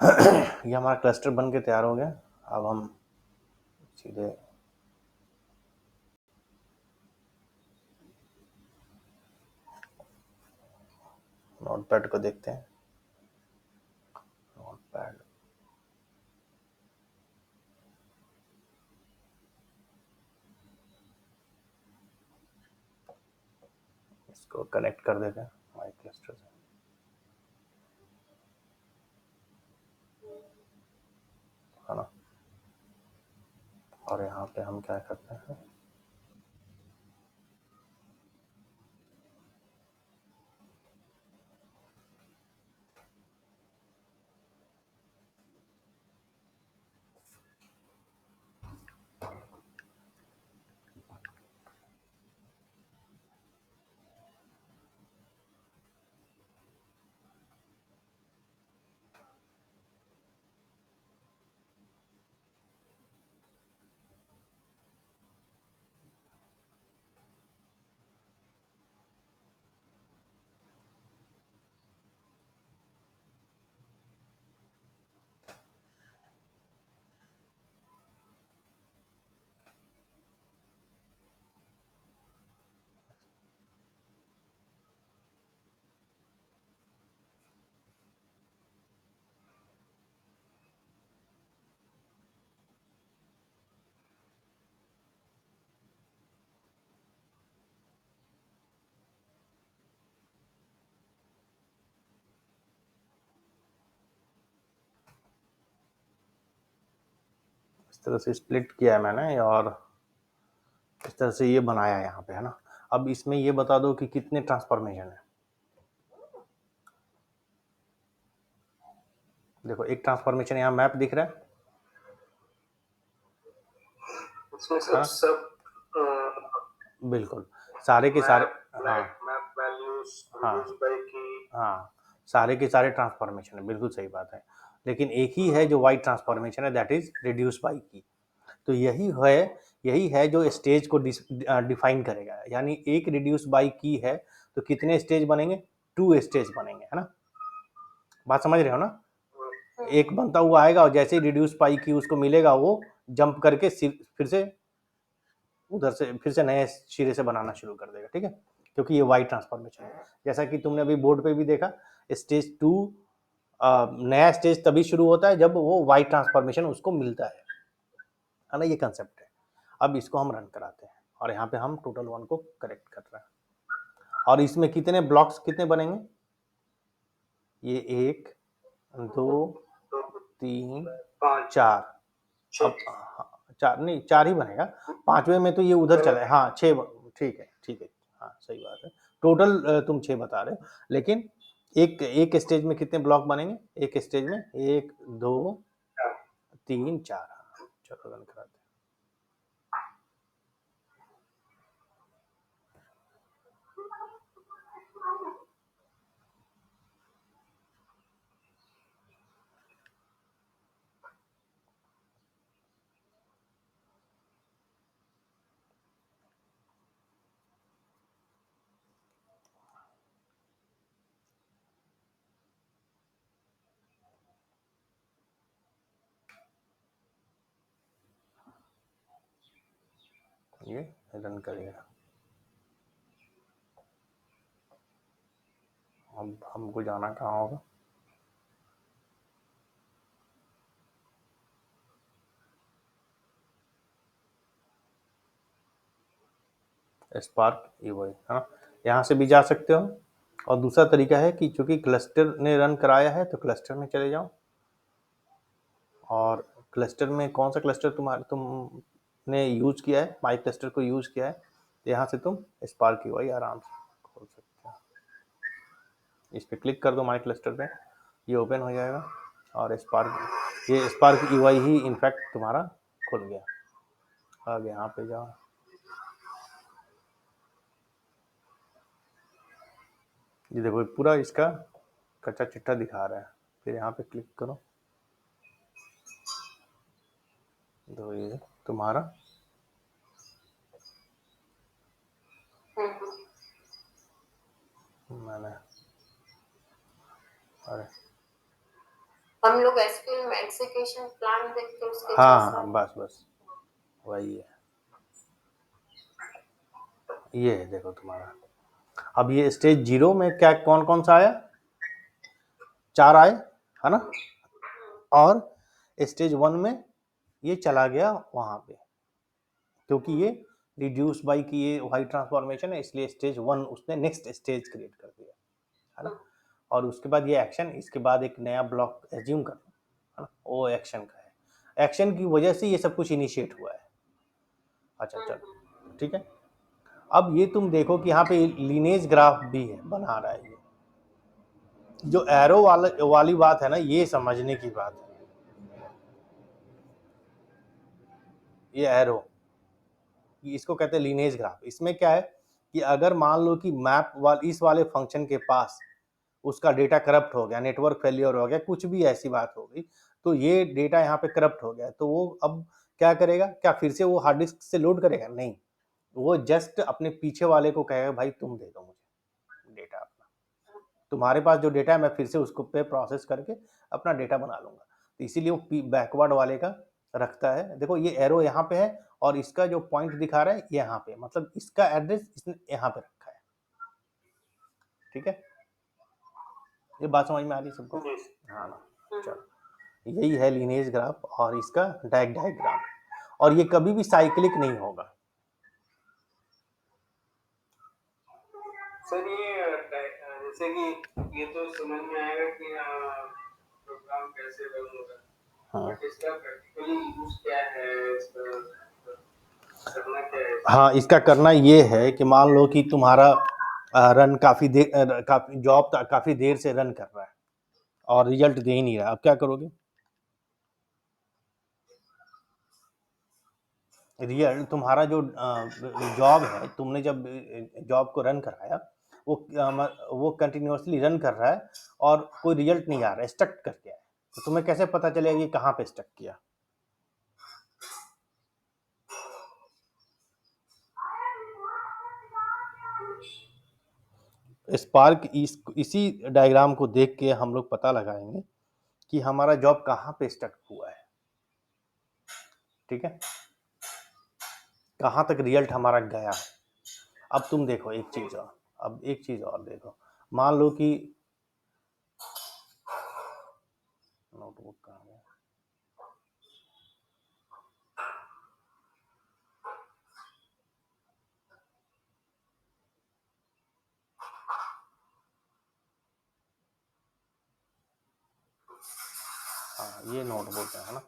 ये हमारा क्लस्टर बन के तैयार हो गया। अब हम सीधे नोटपैड को देखते हैं। नोटपैड, इसको कनेक्ट कर देते हैं माइक क्लस्टर से। है ना। और यहाँ पे हम क्या करते हैं, इस तरह से स्प्लिट किया है मैंने और इस तरह से ये बनाया है यहाँ पे, है ना। अब इसमें ये बता दो कि कितने ट्रांसफॉर्मेशन है। देखो एक ट्रांसफॉर्मेशन यहाँ मैप दिख रहा है, इसमें सब बिल्कुल सारे के सारे, हाँ मैप वैल्यूज, हाँ सारे के सारे ट्रांसफॉर्मेशन है, बिल्कुल सही बात है। लेकिन एक ही है जो वाइट ट्रांसफॉर्मेशन है, दैट इज रिड्यूस बाई की। तो यही है जो स्टेज को डिफाइन करेगा। यानी एक रिड्यूस बाई की है तो कितने स्टेज बनेंगे, 2 स्टेज बनेंगे, है ना। बात समझ रहे हो ना। एक बनता हुआ आएगा और जैसे ही रिड्यूस पाई की उसको मिलेगा वो जंप करके फिर से उधर से फिर से नए सिरे से बनाना शुरू कर देगा, ठीक है। क्योंकि ये वाई ट्रांसफॉर्मेशन है। जैसा कि तुमने अभी बोर्ड पे भी देखा, स्टेज 2 नया स्टेज तभी शुरू होता है जब वो वाई ट्रांसफॉर्मेशन उसको मिलता है ना। ये कंसेप्ट है। अब इसको हम रन कराते हैं और यहाँ पे हम टोटल 1 को करेक्ट कर रहे हैं। और इसमें कितने ब्लॉक्स कितने बनेंगे, ये 1 2 3 4, अब चार नहीं 4 ही बनेगा, 5वें में तो ये उधर चला है। हाँ 6, ठीक है ठीक है, हाँ सही बात है। टोटल तुम 6 बता रहे हो, लेकिन एक स्टेज में कितने ब्लॉक बनेंगे, एक स्टेज में 1 2 3 4। चलो रन कराते हैं, ये रन करेगा। अब हमको जाना कहाँ होगा, स्पार्क ईवाई, है ना। यहाँ से भी जा सकते हो। और दूसरा तरीका है कि चूंकि क्लस्टर ने रन कराया है तो क्लस्टर में चले जाओ। और क्लस्टर में कौन सा क्लस्टर तुमने यूज किया है, माई क्लस्टर को यूज किया है, तो यहाँ से तुम स्पार्क यूआई आराम से खोल सकते हो। इस पर क्लिक कर दो माई क्लस्टर पे, ये ओपन हो जाएगा और ये स्पार्क यूआई ही इनफैक्ट तुम्हारा खुल गया। अब यहाँ पे जाओ, ये देखो पूरा इसका कच्चा चिट्ठा दिखा रहा है। फिर यहाँ पे क्लिक करो तो ये तुम्हारा मैंने, अरे हम लोग एसक्यूएल में एग्जीक्यूशन प्लान देखते हैं उसके हाँ जैसा। हाँ, बस बस वही है, ये है देखो तुम्हारा। अब ये स्टेज 0 में क्या कौन कौन सा आया, 4 आए है ना, और स्टेज 1 में ये चला गया वहां पे, क्योंकि ये रिड्यूस बाई की ये वाई ट्रांसफॉर्मेशन है, इसलिए स्टेज 1 उसने नेक्स्ट स्टेज क्रिएट कर दिया है ना। और उसके बाद ये एक्शन, इसके बाद एक नया ब्लॉक एज्यूम करना है ना, वो एक्शन का है, एक्शन की वजह से ये सब कुछ इनिशिएट हुआ है। अच्छा चलो ठीक है। अब ये तुम देखो कि यहाँ पे लीनेज ग्राफ भी है, बना रहा है ये, जो एरो वाली बात है ना, ये समझने की बात है। ये एरो, इसको कहते हैं लीनेज ग्राफ। इसमें क्या है कि अगर मान लो कि मैप इस वाले फंक्शन के पास उसका डेटा करप्ट हो गया, नेटवर्क फेलियर हो गया, कुछ भी ऐसी बात हो गई, तो ये डेटा यहाँ पे करप्ट हो गया, तो वो अब क्या करेगा, क्या फिर से वो हार्ड डिस्क से लोड करेगा? नहीं, वो जस्ट अपने पीछे वाले को कहेगा भाई तुम दे दो मुझे डेटा अपना, तुम्हारे पास जो डेटा है मैं फिर से उसको पे प्रोसेस करके अपना डेटा बना लूंगा। तो इसीलिए वो बैकवर्ड वाले का रखता है। देखो ये एरो यहाँ पे है और इसका जो पॉइंट दिखा रहा है यहाँ पे, मतलब इसका एड्रेस इसने यहाँ पे रखा है। ठीक है, ये बात समझ में आ रही सबको? जी। हाँ ना, चलो यही है लीनेज ग्राफ और इसका डायग्राम, और ये कभी भी साइक्लिक नहीं होगा। सर ये जैसे कि ये तो समझ में आएगा कि प्रोग्राम कैसे रन होगा, हाँ बट इसका प्रैक्टिकली यूज क्या है, इसका करना क्या है? हाँ, इसका करना ये है कि मान लो कि तुम्हारा रन काफी जॉब काफी देर से रन कर रहा है और रिजल्ट दे ही नहीं रहा, अब क्या करोगे? रियल तुम्हारा जो जॉब है, तुमने जब जॉब को रन कराया, वो कंटिन्यूअसली रन कर रहा है और कोई रिजल्ट नहीं आ रहा है, स्टक कर गया है, तो तुम्हें कैसे पता चलेगा कि कहाँ पे स्टक किया? स्पार्क इसी डायग्राम को देख के हम लोग पता लगाएंगे कि हमारा जॉब कहाँ पे स्टक हुआ है। ठीक है, कहाँ तक रिजल्ट हमारा गया। अब तुम देखो एक चीज और, अब एक चीज और देखो, मान लो कि नोटबुक कहाँ गया? हाँ ये नोटबुक है ना,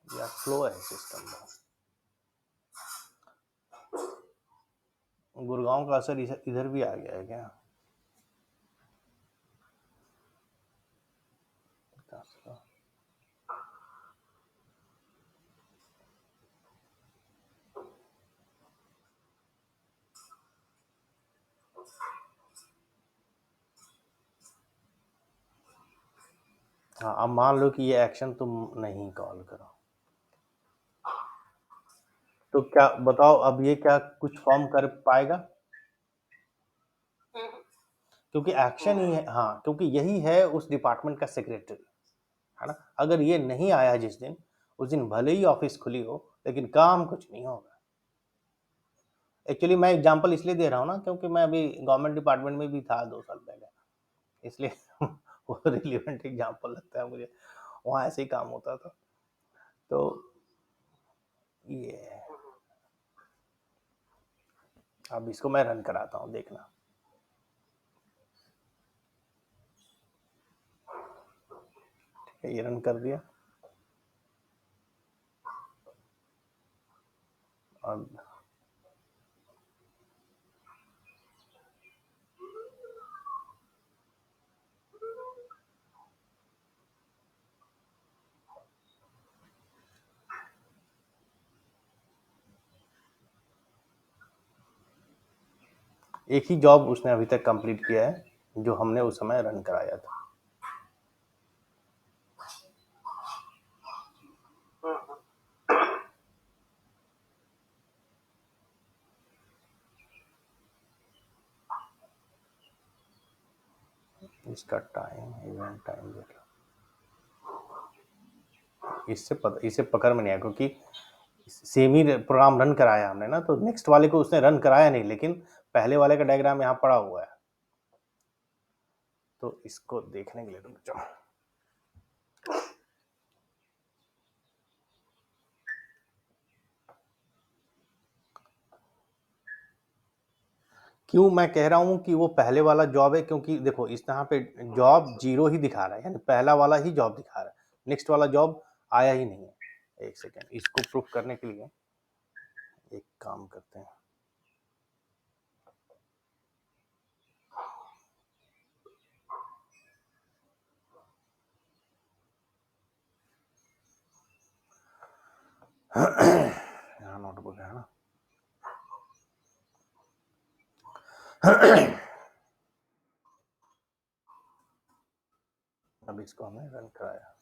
या फ्लो है सिस्टम का। गुड़गांव का असर इधर भी आ गया है क्या? हाँ, अब मान लो कि ये एक्शन तुम नहीं कॉल करो, तो क्या बताओ, अब ये क्या कुछ फॉर्म कर पाएगा? क्योंकि एक्शन ही है, हाँ क्योंकि यही है उस डिपार्टमेंट का सेक्रेटरी, है ना। अगर ये नहीं आया जिस दिन, उस दिन भले ही ऑफिस खुली हो लेकिन काम कुछ नहीं होगा। एक्चुअली मैं एग्जांपल इसलिए दे रहा हूँ ना, क्योंकि मैं अभी गवर्नमेंट डिपार्टमेंट में भी था 2 साल पहले, इसलिए वो रिलेवेंट एग्जांपल लगता है मुझे, वहाँ ऐसे ही काम होता था। तो ये है। अब इसको मैं रन कराता हूँ, देखना। ठीक है, ये रन कर दिया। और एक ही जॉब उसने अभी तक कंप्लीट किया है जो हमने उस समय रन कराया था। इसका टाइम, इवेंट टाइम देख लो, इससे पकड़ में नहीं आया क्योंकि सेम ही प्रोग्राम रन कराया हमने ना, तो नेक्स्ट वाले को उसने रन कराया नहीं, लेकिन पहले वाले का डायग्राम यहाँ पड़ा हुआ है। तो इसको देखने के लिए रुक जाओ। क्यों मैं कह रहा हूँ कि वो पहले वाला जॉब है, क्योंकि देखो इस तरह पे जॉब 0 ही दिखा रहा है, यानी पहला वाला ही जॉब दिखा रहा है, नेक्स्ट वाला जॉब आया ही नहीं है। एक सेकेंड, इसको प्रूफ करने के लिए एक काम करते हैं। यहाँ नोटबुक है ना। अब इसको हमने रन कराया।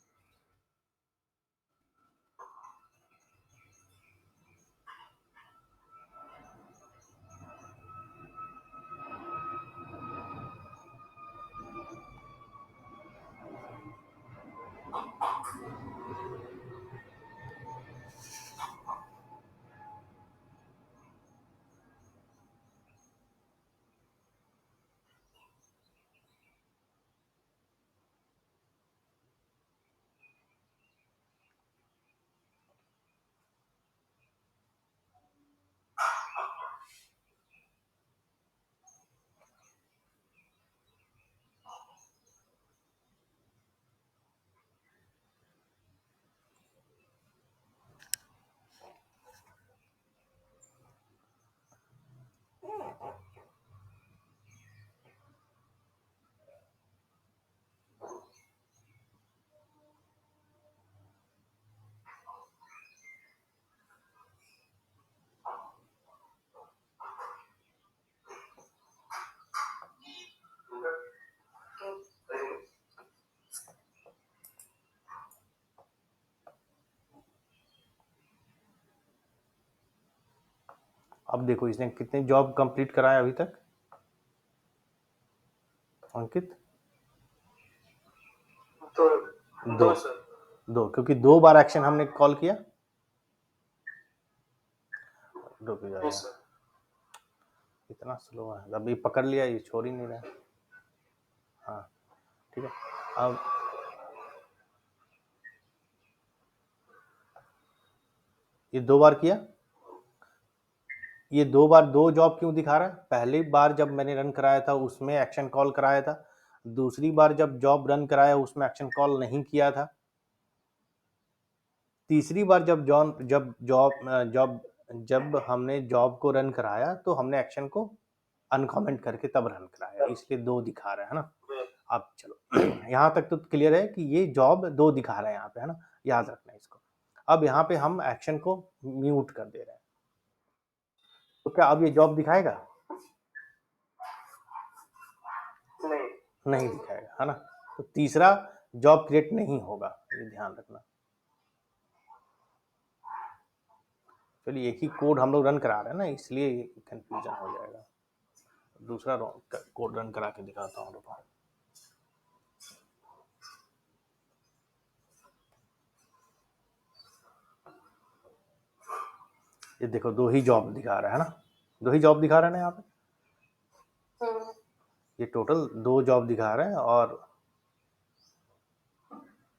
अब देखो इसने कितने जॉब कंप्लीट कराया अभी तक अंकित? दो दो, क्योंकि 2 बार एक्शन हमने कॉल किया। रुक जाएगा, इतना स्लो है, अभी पकड़ लिया, ये छोड़ ही नहीं रहा। हाँ ठीक है। अब ये 2 बार किया, ये 2 बार 2 जॉब क्यों दिखा रहा है? पहली बार जब मैंने रन कराया था उसमें एक्शन कॉल कराया था, दूसरी बार जब जॉब रन कराया उसमें एक्शन कॉल नहीं किया था, तीसरी बार जब हमने जॉब को रन कराया तो हमने एक्शन को अनकमेंट करके तब रन कराया, इसलिए 2 दिखा रहा है ना। अब चलो यहाँ तक तो क्लियर है कि ये जॉब 2 दिखा रहा है यहाँ पे, है ना, याद रखना इसको। अब यहाँ पे हम एक्शन को म्यूट कर दे रहे हैं, तो क्या अब ये जॉब दिखाएगा? नहीं दिखाएगा, है ना। तो तीसरा जॉब क्रिएट नहीं होगा, ये ध्यान रखना। चलिए एक ही कोड हम लोग रन करा रहे हैं ना, इसलिए कंफ्यूजन हो जाएगा। दूसरा कोड रन करा के दिखाता हूँ, रुको। ये देखो 2 ही जॉब दिखा रहा है ना, 2 ही जॉब दिखा रहा है ना यहाँ पे। ये टोटल 2 जॉब दिखा रहे हैं, और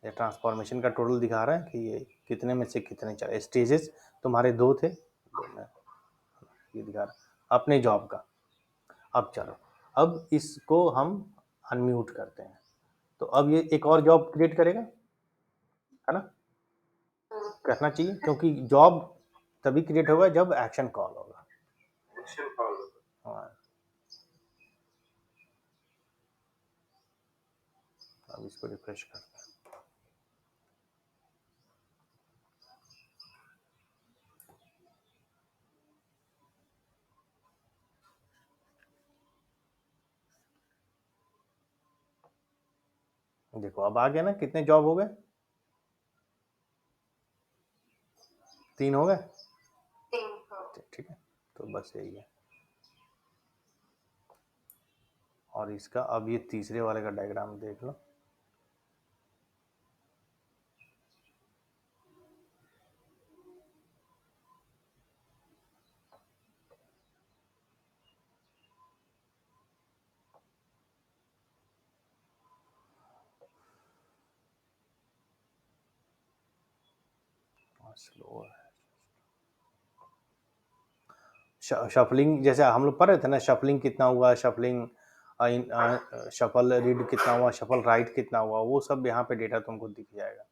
ये ट्रांसफॉर्मेशन का टोटल दिखा रहा है कि ये कितने में से कितने चले। स्टेजेस तुम्हारे 2 थे, 2 में ये दिखा रहा है अपने जॉब का। अब चलो, अब इसको हम अनम्यूट करते हैं, तो अब ये एक और जॉब क्रिएट करेगा, है ना, करना चाहिए, क्योंकि जॉब तभी क्रिएट होगा जब एक्शन कॉल होगा। हाँ, अब इसको रिफ्रेश करते हैं। देखो अब आ गया ना, कितने जॉब हो गए? 3 हो गए, ठीक है, तो बस यही है। और इसका अब ये तीसरे वाले का डायग्राम देख लो। स्लो है। शफलिंग जैसे हम लोग पढ़ रहे थे ना, शफलिंग कितना हुआ, शफलिंग शफल रीड कितना हुआ, शफल राइट कितना हुआ, वो सब यहाँ पे डेटा तुमको दिख जाएगा।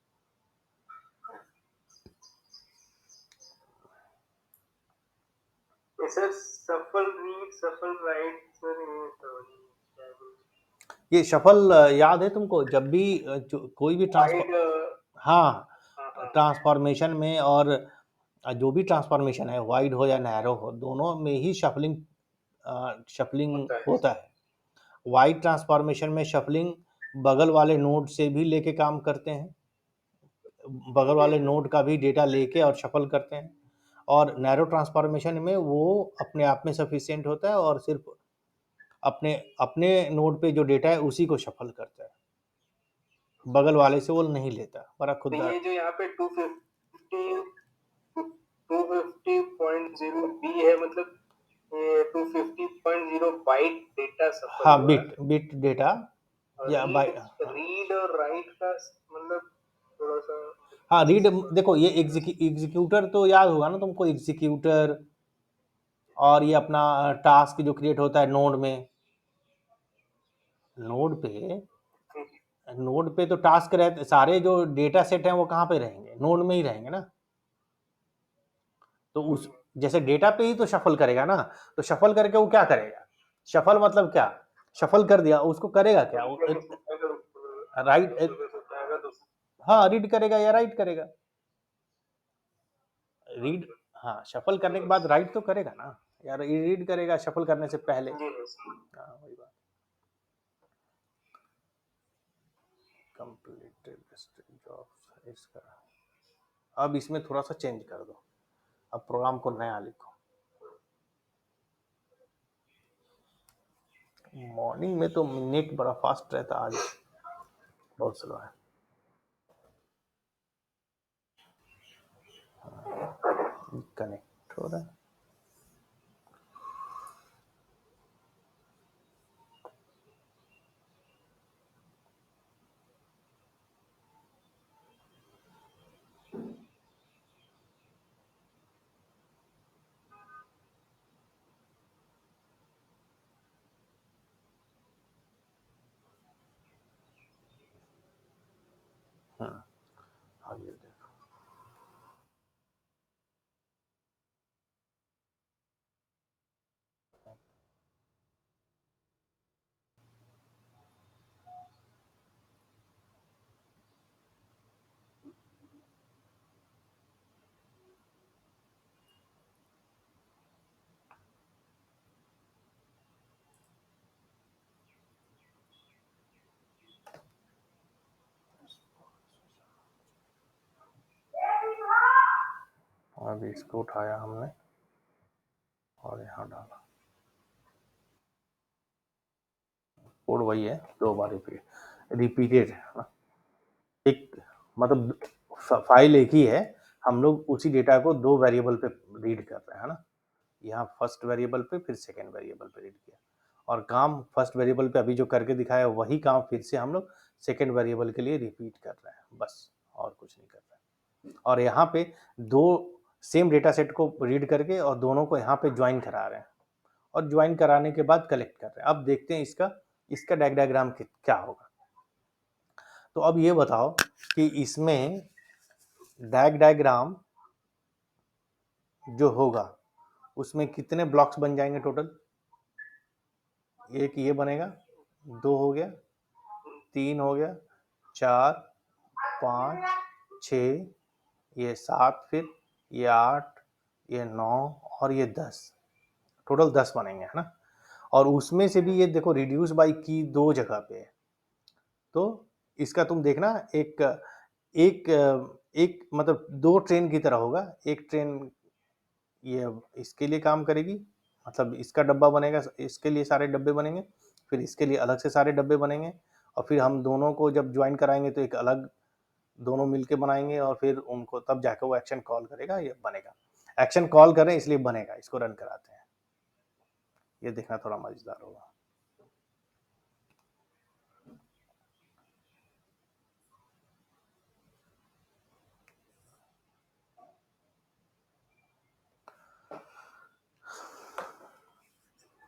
सर सफल रीड सफल राइट सर ये शफल याद है तुमको? जब भी कोई भी हाँ ट्रांसफॉर्मेशन में, और जो भी ट्रांसफॉर्मेशन है, वाइड हो या नैरो हो, दोनों में ही शफलिंग होता है। वाइड ट्रांसफॉर्मेशन में शफलिंग बगल वाले नोड से भी लेके काम करते हैं, बगल वाले नोड का भी डेटा लेके और शफल करते हैं। और नैरो ट्रांसफॉर्मेशन में वो अपने आप में सफिशिएंट होता है और सिर्फ अपने अपने नोड पे जो डेटा है उसी को शफल करता है, बगल वाले से वो नहीं लेता। बड़ा खुद ये जो यहाँ पे 250.0 बी है, मतलब ये 250.0 बाइट डेटा सफल हाँ, हुआ है। बिट डेटा या रीड और राइट का मतलब थोड़ा सा। हाँ, रीड देखो, ये एग्जीक्यूटर तो याद होगा ना तुमको, एग्जीक्यूटर और ये अपना टास्क जो क्रिएट होता है नोड में, नोड पे तो टास्क रहते, सारे जो डेटा सेट हैं वो कहाँ पे रहेंगे? नोड में ही रहेंगे ना। तो उस जैसे डेटा पे ही तो शफल करेगा ना, तो शफल करके वो क्या करेगा? शफल मतलब क्या? शफल कर दिया, उसको करेगा क्या? राइट, हाँ, रीड करेगा या राइट करेगा। रीड, हाँ, शफल करने के बाद राइट तो करेगा ना यार, रीड करेगा शफल करने से पहले। हाँ, वही बात। कंप्लीटेड जॉब्स इसका, अब इसमें थोड़ा सा चेंज कर दो, अब प्रोग्राम को नया लिखो। मॉर्निंग में तो नेट बड़ा फास्ट रहता, आज बहुत स्लो है। कनेक्ट हो रहा है। आगे देखो, अब इसको उठाया हमने और यहाँ डाला, कोड वही है, दो बार रिपीटेड है। एक मतलब फाइल एक ही है, हम लोग उसी डेटा को दो वेरिएबल पे रीड कर रहे हैं ना। यहाँ फर्स्ट वेरिएबल पे, फिर सेकेंड वेरिएबल पे रीड किया, और काम फर्स्ट वेरिएबल पे अभी जो करके दिखाया वही काम फिर से हम लोग सेकेंड वेरिएबल के लिए रिपीट कर रहे हैं, बस और कुछ नहीं कर रहे हैं। और यहाँ पे दो सेम डेटा सेट को रीड करके और दोनों को यहाँ पे ज्वाइन करा रहे हैं, और ज्वाइन कराने के बाद कलेक्ट कर रहे हैं। अब देखते हैं इसका डायग्राम क्या होगा। तो अब ये बताओ कि इसमें डायग्राम जो होगा उसमें कितने ब्लॉक्स बन जाएंगे टोटल? एक ये बनेगा, दो हो गया, तीन हो गया, 4, 5, 6, ये 7, फिर ये 8, ये 9 और ये 10, टोटल 10 बनेंगे, है ना। और उसमें से भी ये देखो रिड्यूस बाई की दो जगह पे है, तो इसका तुम देखना एक एक एक मतलब दो ट्रेन की तरह होगा। एक ट्रेन ये इसके लिए काम करेगी, मतलब इसका डब्बा बनेगा, इसके लिए सारे डब्बे बनेंगे, फिर इसके लिए अलग से सारे डब्बे बनेंगे, और फिर हम दोनों को जब ज्वाइन कराएंगे तो एक अलग दोनों मिलके बनाएंगे, और फिर उनको तब जाकर वो एक्शन कॉल करेगा, ये बनेगा। एक्शन कॉल करें इसलिए बनेगा, इसको रन कराते हैं। ये देखना थोड़ा मजेदार होगा।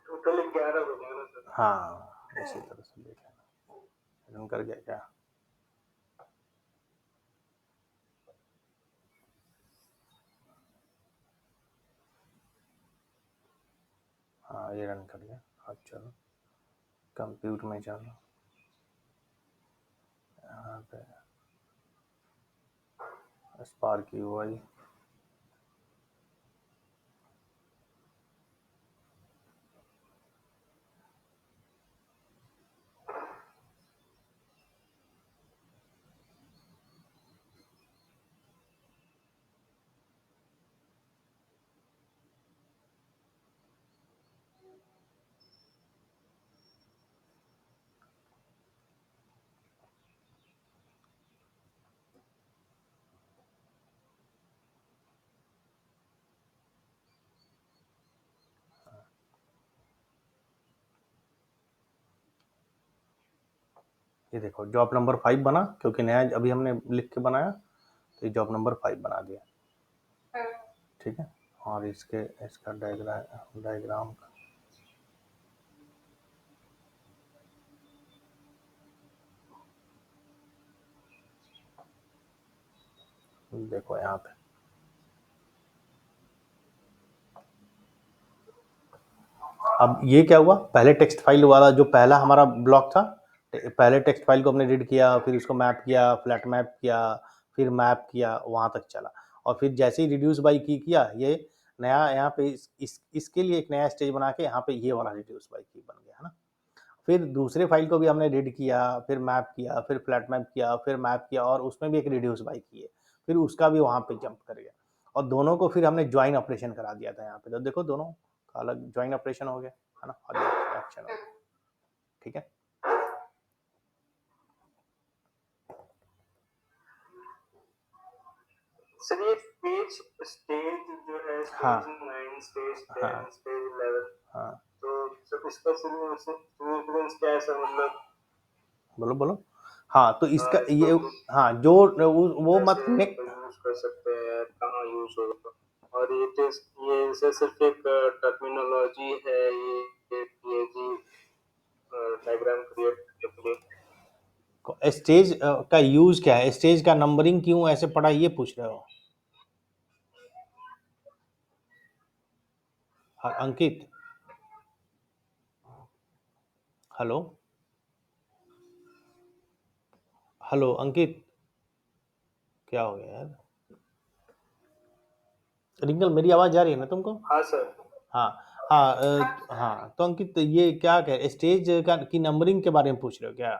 टोटल 11 बनेगा ना सर? हाँ, इसी तरह से देख लेना। रन कर गया क्या? हाँ, ये रन कर गया। अब चलो कंप्यूटर में चलो, यहाँ पे स्पार्क यूआई, ये देखो जॉब नंबर 5 बना, क्योंकि नया अभी हमने लिख के बनाया, तो ये जॉब नंबर 5 बना दिया। ठीक है, और इसका डायग्राम देखो यहाँ पे अब ये क्या हुआ, पहले टेक्स्ट फाइल वाला जो पहला हमारा ब्लॉक था, पहले टेक्स्ट फाइल को हमने रीड किया, फिर उसको मैप किया, फ्लैट मैप किया, फिर मैप किया, वहाँ तक चला, और फिर जैसे ही रिड्यूस बाई की किया, ये नया यहाँ पे इसके लिए एक नया स्टेज बना के यहाँ पे ये वाला रिड्यूस बाई की बन गया, है ना। फिर दूसरे फाइल को भी हमने रीड किया, फिर मैप किया, फिर फ्लैट मैप किया, फिर मैप किया, और उसमें भी एक रिड्यूस बाई की है, फिर उसका भी वहाँ पे जंप कर गया, और दोनों को फिर हमने ज्वाइन ऑपरेशन करा दिया था यहाँ पे, तो देखो दोनों का अलग ज्वाइन ऑपरेशन हो गया, है ना, और एक्शन हो गया। ठीक है, सर ये पेज स्टेज जो है, हाँ। स्टेज 9, स्टेज 10, हाँ। स्टेज 11, हाँ, तो सर इसका सिग्निफिकेंस क्या है सर? मतलब बोलो बोलो। हाँ, तो इसका इसको ये, हाँ, जो वो मत कैसे यूज कर सकते हैं, कहाँ यूज होगा? और ये जैसे सिर्फ एक टर्मिनोलॉजी है, ये पीएजी डायग्राम क्रिएट करने के लिए। स्टेज का यूज क्या है, स्टेज का नंबरिंग क्यों ऐसे पड़ा, ये पूछ रहे हो? हाँ, अंकित, हेलो हेलो अंकित, क्या हो गया यार? रिंकल, मेरी आवाज जा रही है ना तुमको? हाँ सर। हाँ हाँ, हाँ, तो अंकित ये क्या कह, स्टेज का की नंबरिंग के बारे में पूछ रहे हो क्या?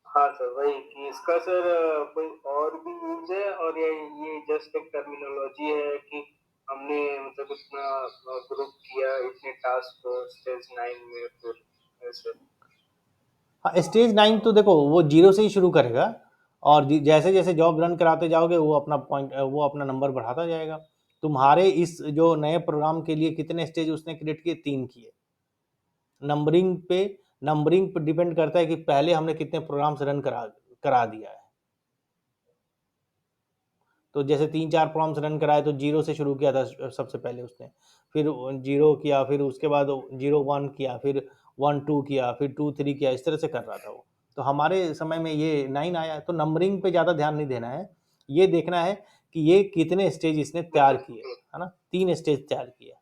हाँ सर, वही कि इसका सर कोई और भी यूज है, और ये जस्ट एक टर्मिनोलॉजी है कि हमने मतलब इतना ग्रुप किया, इतने टास्क को स्टेज 9 में, फिर ऐसे। हाँ, स्टेज 9 तो देखो वो 0 से ही शुरू करेगा, और जैसे जैसे जॉब रन कराते जाओगे वो अपना पॉइंट, वो अपना नंबर बढ़ाता जाएगा। तुम्हारे इस जो नए प्रोग्राम के लिए कितने स्टेज उसने क्रिएट किए? 3 किए। नंबरिंग पे डिपेंड करता है कि पहले हमने कितने प्रोग्राम्स रन करा दिया है। तो जैसे 3-4 प्रोग्राम्स रन कराए तो 0 से शुरू किया था सबसे पहले उसने, फिर 0 किया, फिर उसके बाद 0-1 किया, फिर 1-2 किया, फिर 2-3 किया, इस तरह से कर रहा था वो। तो हमारे समय में ये 9 आया, तो नंबरिंग पे ज़्यादा ध्यान नहीं देना है, ये देखना है कि ये कितने स्टेज इसने तैयार किए, है ना। 3 स्टेज तैयार किए,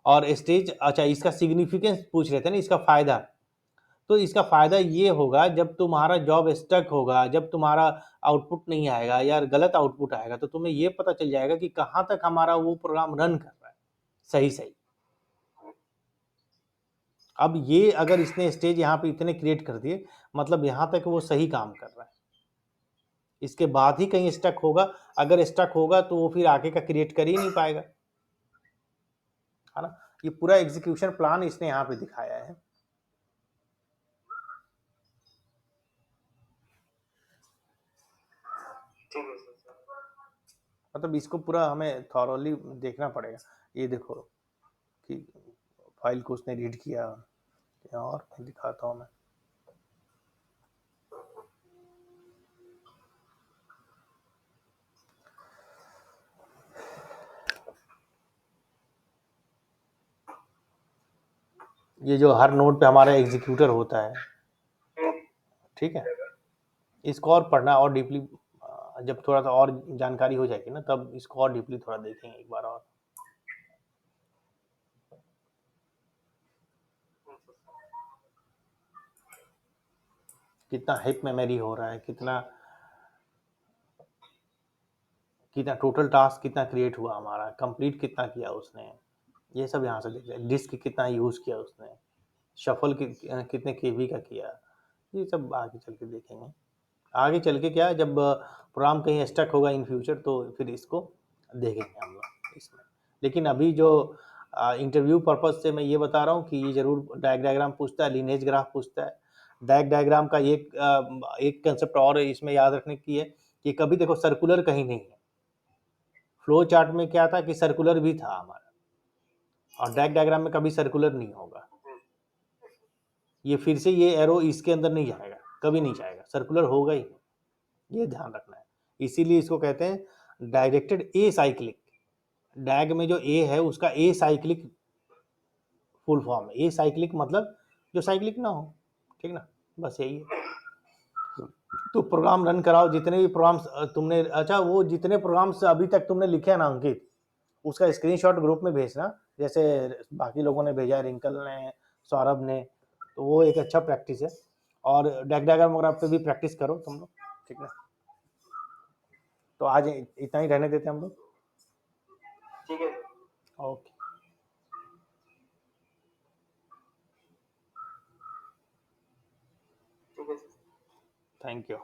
और स्टेज, अच्छा इसका सिग्निफिकेंस पूछ रहे थे ना, इसका फ़ायदा। तो इसका फ़ायदा ये होगा, जब तुम्हारा जॉब स्टक होगा, जब तुम्हारा आउटपुट नहीं आएगा या गलत आउटपुट आएगा, तो तुम्हें ये पता चल जाएगा कि कहाँ तक हमारा वो प्रोग्राम रन कर रहा है सही। अब ये अगर इसने स्टेज यहाँ पे इतने क्रिएट कर दिए, मतलब यहाँ तक वो सही काम कर रहा है, इसके बाद ही कहीं स्टक होगा। अगर स्टक होगा तो वो फिर आगे का क्रिएट कर ही नहीं पाएगा, है ना। ये पूरा एग्जीक्यूशन प्लान इसने यहाँ पे दिखाया है। ठीक है सर। मतलब इसको पूरा हमें थॉरोली देखना पड़ेगा। ये देखो कि फाइल को उसने रीड किया, और दिखाता हूँ मैं। ये जो हर नोड पे हमारा एग्जीक्यूटर होता है, ठीक है, इसको और पढ़ना और डीपली, जब थोड़ा सा और जानकारी हो जाएगी ना तब इसको और डीपली थोड़ा देखेंगे एक बार और। कितना हिप मेमोरी हो रहा है, कितना टोटल टास्क कितना क्रिएट हुआ हमारा, कंप्लीट कितना किया उसने, ये सब यहाँ से देख रहे हैं। डिस्क कितना यूज़ किया उसने, शफल कितने केबी का किया, ये सब आगे चल के देखेंगे। आगे चल के क्या, जब प्रोग्राम कहीं स्टक होगा इन फ्यूचर तो फिर इसको देखेंगे हम लोग इसमें। लेकिन अभी जो इंटरव्यू पर्पज से मैं ये बता रहा हूँ कि ये जरूर डायग्राम पूछता है, लीनेज ग्राफ पूछता है। डायग्राम का एक कंसेप्ट और इसमें याद रखने की है कि कभी देखो सर्कुलर कहीं नहीं है। फ्लो चार्ट में क्या था कि सर्कुलर भी था हमारा, और डायग्राम में कभी सर्कुलर नहीं होगा। ये फिर से ये एरो इसके अंदर नहीं जाएगा, कभी नहीं जाएगा, सर्कुलर होगा ही नहीं, ये ध्यान रखना है। इसीलिए इसको कहते हैं डायरेक्टेड ए साइक्लिक। डैग में जो ए है उसका ए साइक्लिक फुल फॉर्म है। ए साइक्लिक मतलब जो साइक्लिक ना हो, ठीक ना, बस यही है। तो प्रोग्राम रन कराओ, जितने भी प्रोग्राम्स तुमने, अच्छा वो जितने प्रोग्राम्स अभी तक तुमने लिखे हैं ना अंकित, उसका स्क्रीनशॉट ग्रुप में भेजना, जैसे बाकी लोगों ने भेजा, रिंकल ने, सौरभ ने, तो वो एक अच्छा प्रैक्टिस है। और डायग्राम वगैरह पे भी प्रैक्टिस करो तुम लोग, ठीक ना। तो आज इतना ही रहने देते हम लोग। ठीक है। ओके, ठीक है। Thank you.